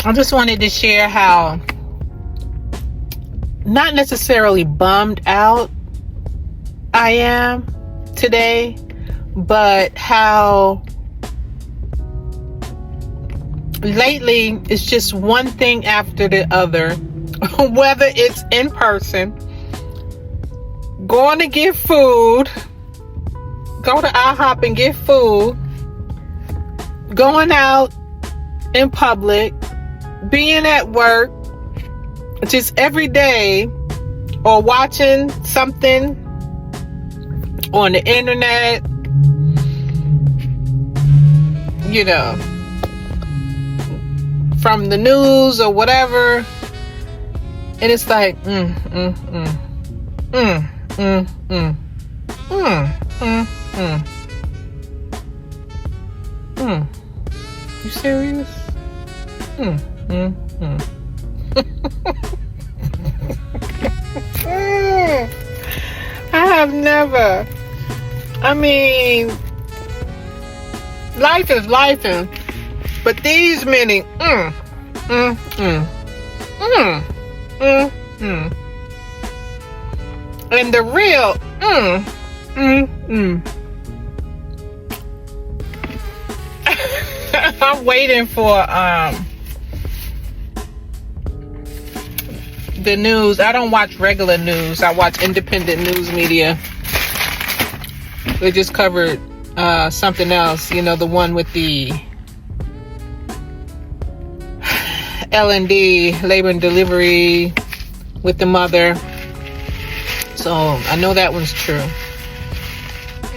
I just wanted to share how, not necessarily bummed out I am today, but how lately it's just one thing after the other. Whether it's in person, going to get food, go to IHOP and get food, going out in public, being at work, just every day, or watching something on the internet, you know, from the news or whatever. And it's like, You serious? I have never. I mean, life is life, but these many. And the real I'm waiting for the news. I don't watch regular news. I watch independent news media. They just covered something else, you know, the one with the L&D, labor and delivery, with the mother. So I know that one's true.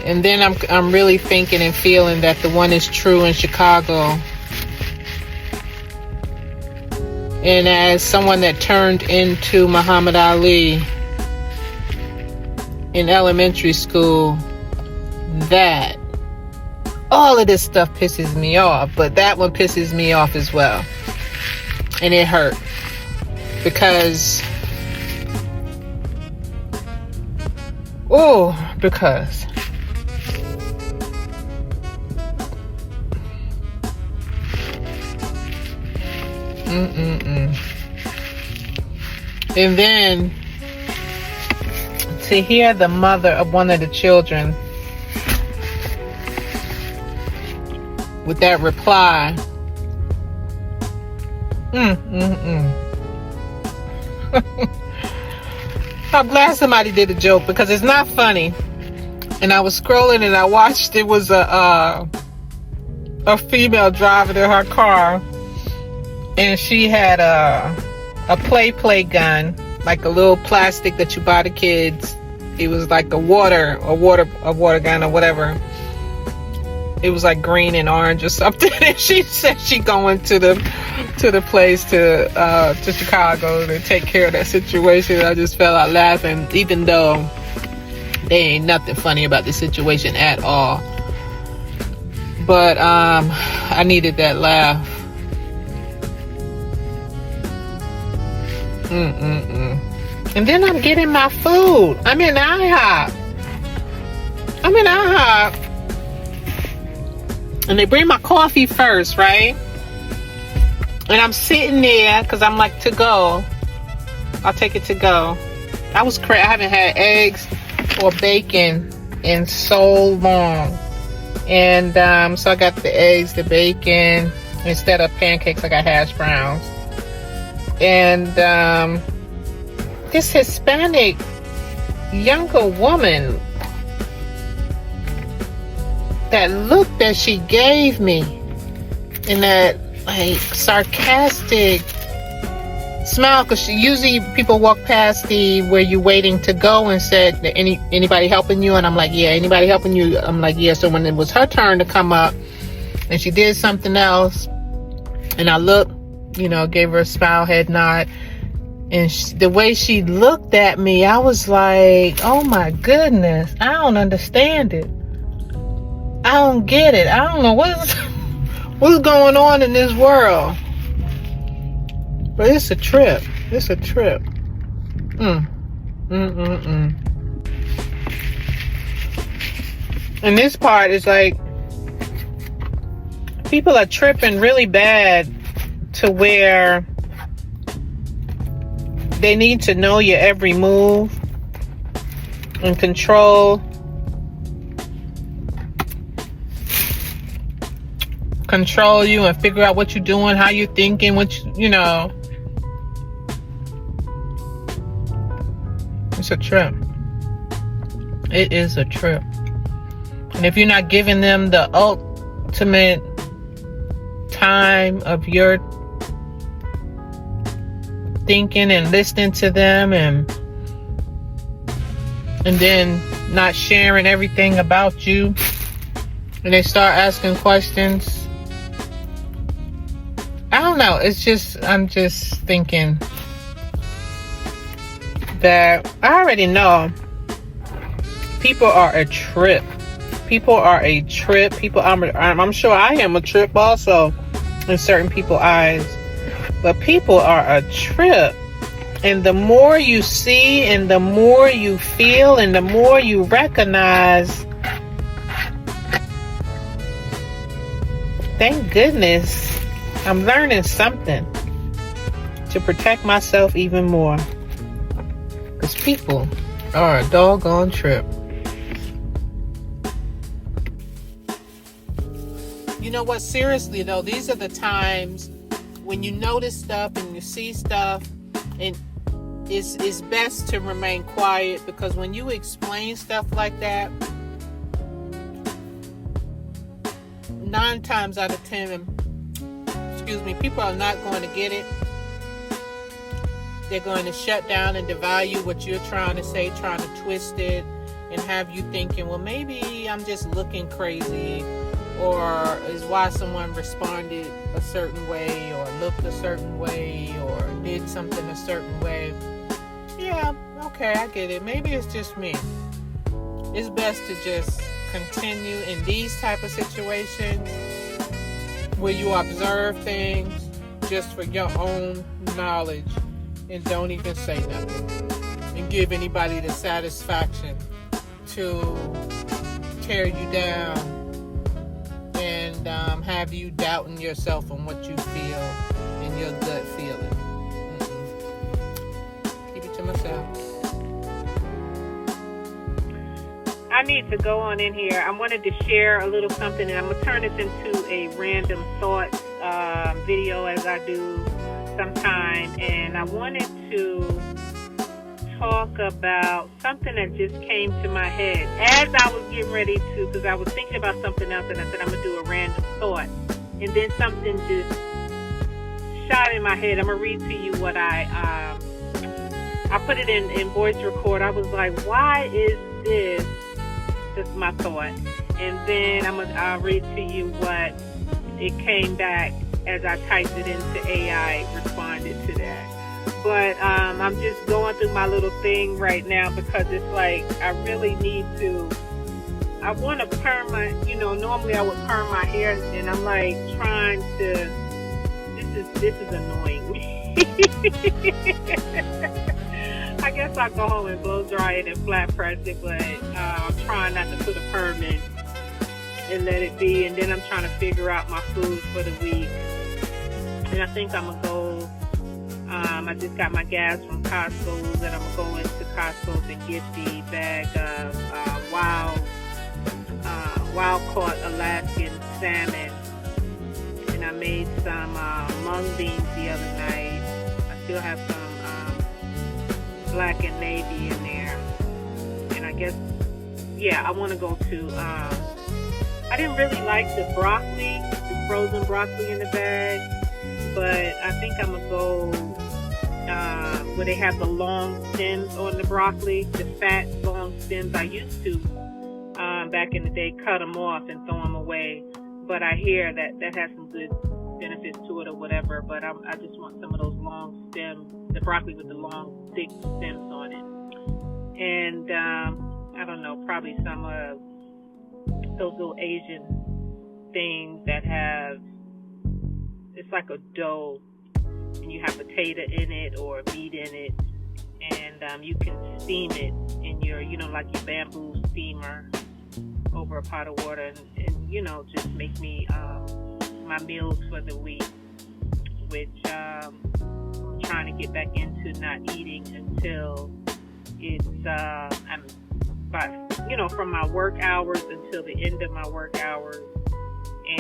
And then I'm really thinking and feeling that the one is true in Chicago. And as someone that turned into Muhammad Ali in elementary school, that all of this stuff pisses me off, but that one pisses me off as well. And it hurt because and then to hear the mother of one of the children with that reply, I'm glad somebody did a joke because it's not funny. And I was scrolling and I watched, it was a female driving in her car, and she had a play gun, like a little plastic that you buy the kids. It was like a water gun or whatever. It was like green and orange or something. And she said she going to the place to Chicago to take care of that situation. I just fell out laughing, even though there ain't nothing funny about the situation at all. But I needed that laugh. And then I'm getting my food. I'm in IHOP. And they bring my coffee first, right? And I'm sitting there because I'm like, to go. I'll take it to go. I haven't had eggs or bacon in so long. And so I got the eggs, the bacon. Instead of pancakes, I got hash browns. And this Hispanic younger woman, that look that she gave me, and that like sarcastic smile, because usually people walk past where you're waiting to go and said, anybody helping you? And I'm like, yeah. Anybody helping you? I'm like, yeah. So when it was her turn to come up and she did something else, and I looked, gave her a smile, head nod, and the way she looked at me, I was like, oh my goodness, I don't understand it. I don't get it. I don't know what's going on in this world. But it's a trip. And this part is like, people are tripping really bad to where they need to know your every move and control you and figure out what you're doing, how you're thinking, you know. It's a trip. It is a trip. And if you're not giving them the ultimate time of your thinking and listening to them, and then not sharing everything about you, and they start asking questions, I don't know. I'm just thinking that I already know people are a trip. People are a trip. I'm sure I am a trip also in certain people's eyes. But people are a trip. And the more you see and the more you feel and the more you recognize, thank goodness I'm learning something to protect myself even more. Because people are a doggone trip. You know what? Seriously though, these are the times when you notice stuff and you see stuff, and it's best to remain quiet, because when you explain stuff like that, 9 times out of 10, people are not going to get it. They're going to shut down and devalue what you're trying to say, trying to twist it, and have you thinking, well, maybe I'm just looking crazy, or is why someone responded a certain way, or looked a certain way, or did something a certain way. Yeah, okay, I get it. Maybe it's just me. It's best to just continue in these type of situations where you observe things just for your own knowledge, and don't even say nothing, and give anybody the satisfaction to tear you down and have you doubting yourself on what you feel and your gut feeling. Keep it to myself. I need to go on in here. I wanted to share a little something, and I'm going to turn this into a random thoughts video as I do sometime. And I wanted to talk about something that just came to my head as I was getting ready to, because I was thinking about something else, and I said I'm going to do a random thought. And then something just shot in my head. I'm going to read to you what I put it in voice record. I was like, why is this? That's my thought. And then I'll read to you what it came back as I typed it into AI, responded to that. But I'm just going through my little thing right now, because it's like I really need to. I want to perm my, normally I would perm my hair, and I'm like trying to. This is annoying me. I guess I'll go home and blow dry it and flat press it, but I'm trying not to put a perm in and let it be. And then I'm trying to figure out my food for the week. And I think I'm going to go, I just got my gas from Costco's, and I'm going to go into Costco's and get the bag of wild caught Alaskan salmon. And I made some mung beans the other night. I still have some black and navy in there. And I guess, I want to go to, I didn't really like the broccoli, the frozen broccoli in the bag, but I think I'm going to go where they have the long stems on the broccoli, the fat long stems. I used to, back in the day, cut them off and throw them away, but I hear that has some good benefits to it or whatever, but I just want some of those long stems, the broccoli with the long, thick stems on it. And I don't know, probably some of those little Asian things that have, it's like a dough, and you have potato in it or meat in it, and you can steam it in your, like your bamboo steamer over a pot of water, and just make me my meals for the week which I'm trying to get back into not eating until it's I'm about, from my work hours until the end of my work hours,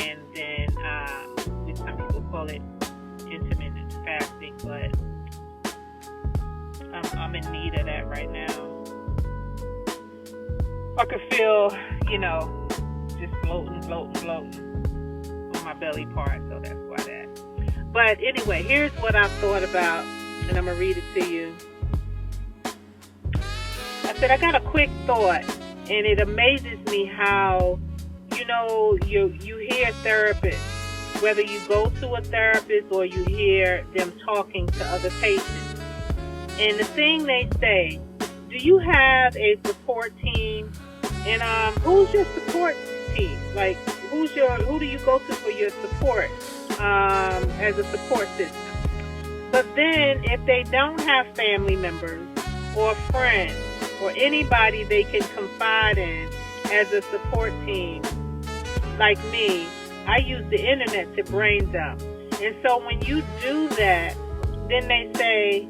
and then some people call it intermittent fasting, but I'm in need of that right now. I could feel, just floating on my belly part, so that's why that. But anyway, here's what I've thought about, and I'm going to read it to you. I said, I got a quick thought, and it amazes me how, you hear therapists, whether you go to a therapist or you hear them talking to other patients. And the thing they say, do you have a support team? And who's your support team? Like, who do you go to for your support as a support system? But then if they don't have family members or friends or anybody they can confide in as a support team, like me, I use the internet to brain dump. And so when you do that, then they say,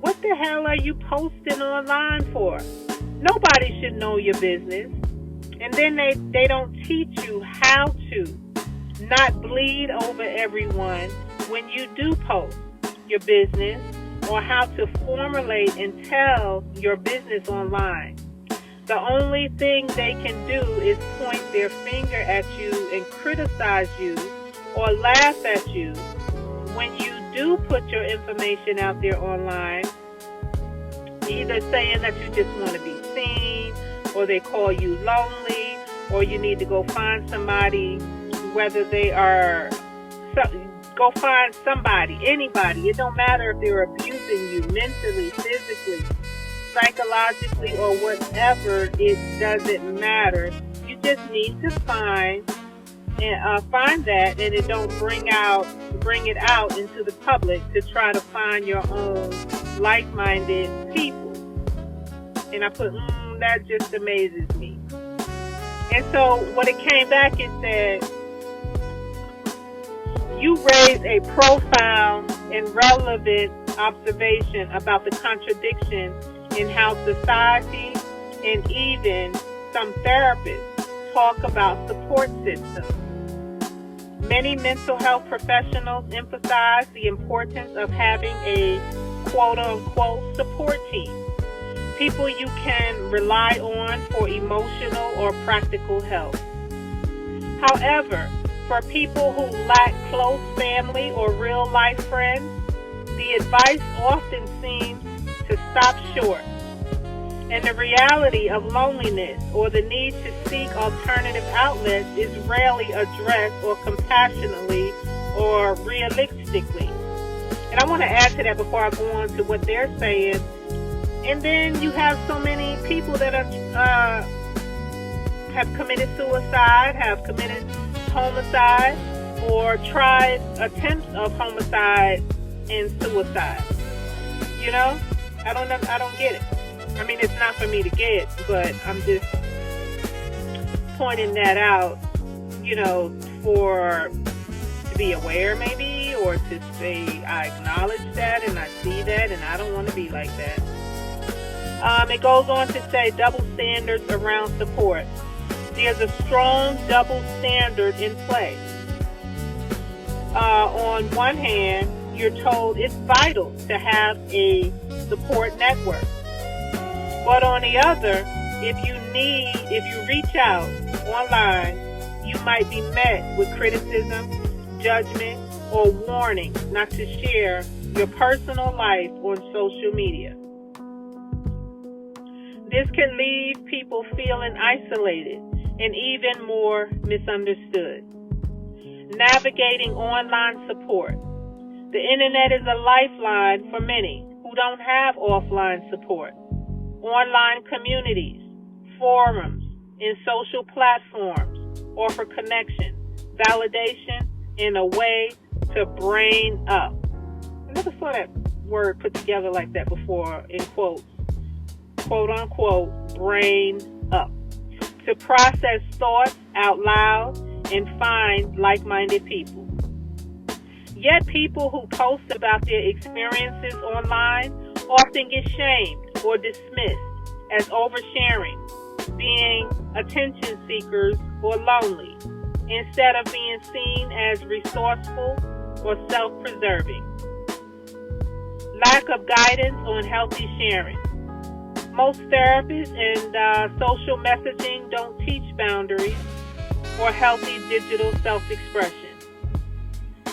what the hell are you posting online for? Nobody should know your business. And then they don't teach you how to not bleed over everyone when you do post your business, or how to formulate and tell your business online. The only thing they can do is point their finger at you and criticize you or laugh at you when you do put your information out there online, either saying that you just want to be seen, or they call you lonely, or you need to go find somebody, whether they are, go find somebody, anybody. It don't matter if they're abusing you mentally, physically, psychologically, or whatever. It doesn't matter. You just need to find that, and it don't bring it out into the public to try to find your own like-minded people. And I put, that just amazes me. And so when it came back, it said, you raise a profound and relevant observation about the contradiction in how society and even some therapists talk about support systems. Many mental health professionals emphasize the importance of having a quote-unquote support team, people you can rely on for emotional or practical help. However, for people who lack close family or real-life friends, the advice often seems to stop short, and the reality of loneliness or the need to seek alternative outlets is rarely addressed or compassionately or realistically. And I want to add to that before I go on to what they're saying. And then you have so many people that have committed suicide, have committed homicide, or tried attempts of homicide and suicide. I don't get it. I mean, it's not for me to get, but I'm just pointing that out, to be aware maybe, or to say I acknowledge that and I see that, and I don't want to be like that. It goes on to say double standards around support. There's a strong double standard in play. On one hand, you're told it's vital to have a support network. But on the other, if you reach out online, you might be met with criticism, judgment, or warnings not to share your personal life on social media. This can leave people feeling isolated and even more misunderstood. Navigating online support. The internet is a lifeline for many who don't have offline support. Online communities, forums, and social platforms offer connection, validation, and a way to brain up. I never saw that word put together like that before, in quotes. Quote unquote, brain up. To process thoughts out loud and find like-minded people. Yet people who post about their experiences online often get shamed or dismissed as oversharing, being attention seekers or lonely, instead of being seen as resourceful or self-preserving. Lack of guidance on healthy sharing. Most therapists and social messaging don't teach boundaries or healthy digital self-expression.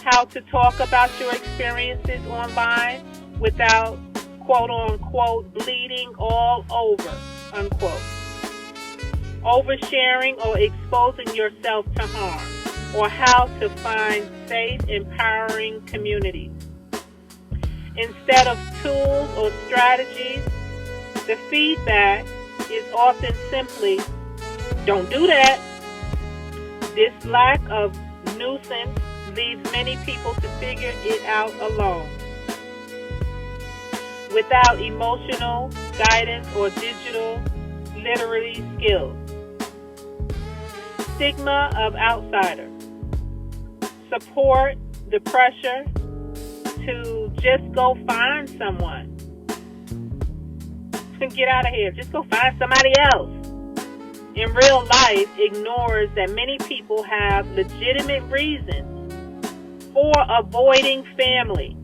How to talk about your experiences online without, quote-unquote, bleeding all over, unquote. Oversharing or exposing yourself to harm, or how to find safe, empowering communities. Instead of tools or strategies, the feedback is often simply, don't do that. This lack of nuisance leaves many people to figure it out alone, without emotional guidance or digital literacy skills. Stigma of outsider. Support the pressure to just go find someone. Get out of here. Just go find somebody else. In real life, ignores that many people have legitimate reasons for avoiding family,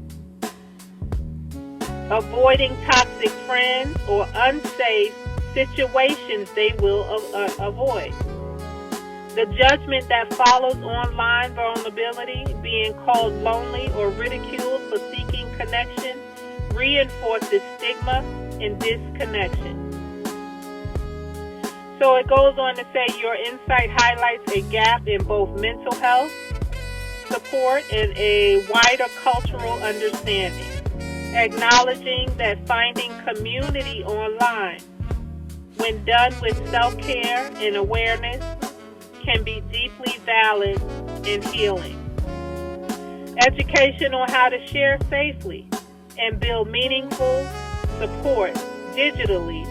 avoiding toxic friends, or unsafe situations they will avoid. The judgment that follows online vulnerability, being called lonely or ridiculed for seeking connection, reinforces stigma and disconnection. So it goes on to say your insight highlights a gap in both mental health support and a wider cultural understanding, acknowledging that finding community online, when done with self-care and awareness, can be deeply valid and healing. Education on how to share safely and build meaningful support digitally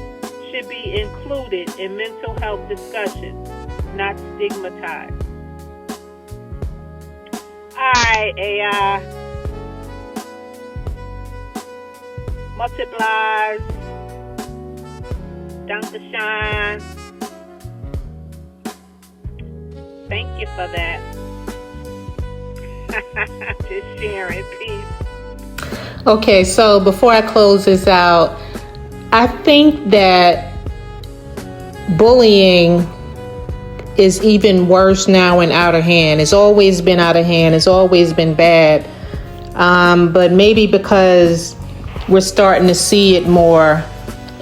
should be included in mental health discussions, not stigmatized. Alright, AI. Multiplies. Dankeschön. Thank you for that. Just sharing. Peace. Okay, so before I close this out, I think that bullying is even worse now and out of hand. It's always been out of hand. It's always been bad. But maybe because we're starting to see it more.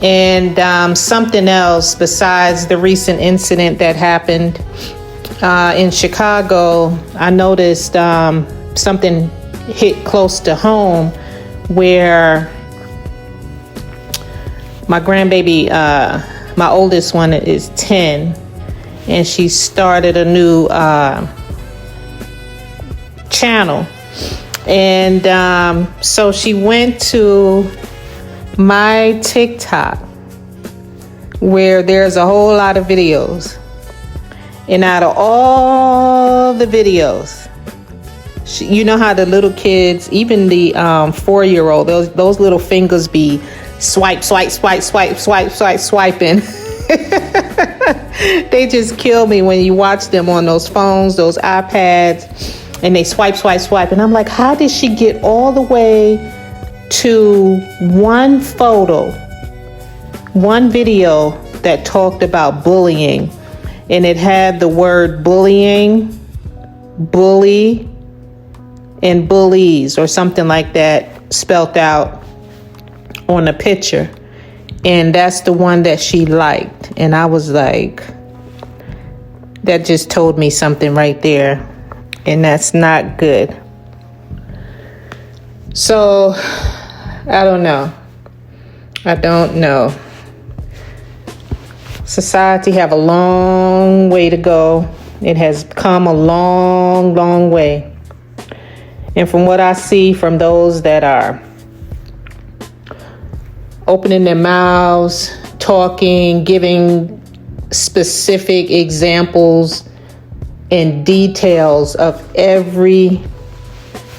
And something else besides the recent incident that happened in Chicago, I noticed something hit close to home where my grandbaby, my oldest one is 10, and she started a new channel. And so she went to my TikTok, where there's a whole lot of videos. And out of all the videos, you know how the little kids, even the 4-year-old, those little fingers be swiping. They just kill me when you watch them on those phones, those iPads, and they swipe. And I'm like, how did she get all the way to one photo, one video that talked about bullying? And it had the word bullying, bully, and bullies, or something like that spelt out on the picture. And that's the one that she liked. And I was like, that just told me something right there. And that's not good. So, I don't know. Society have a long way to go. It has come a long, long way. And from what I see from those that are opening their mouths, talking, giving specific examples and details of every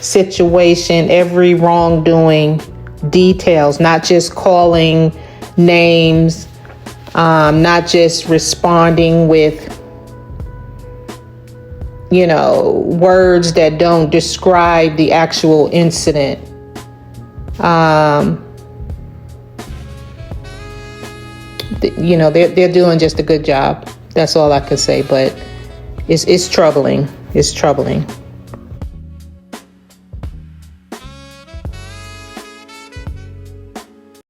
situation, every wrongdoing details, not just calling names, not just responding with, words that don't describe the actual incident. They're doing just a good job. That's all I can say, but it's troubling. It's troubling.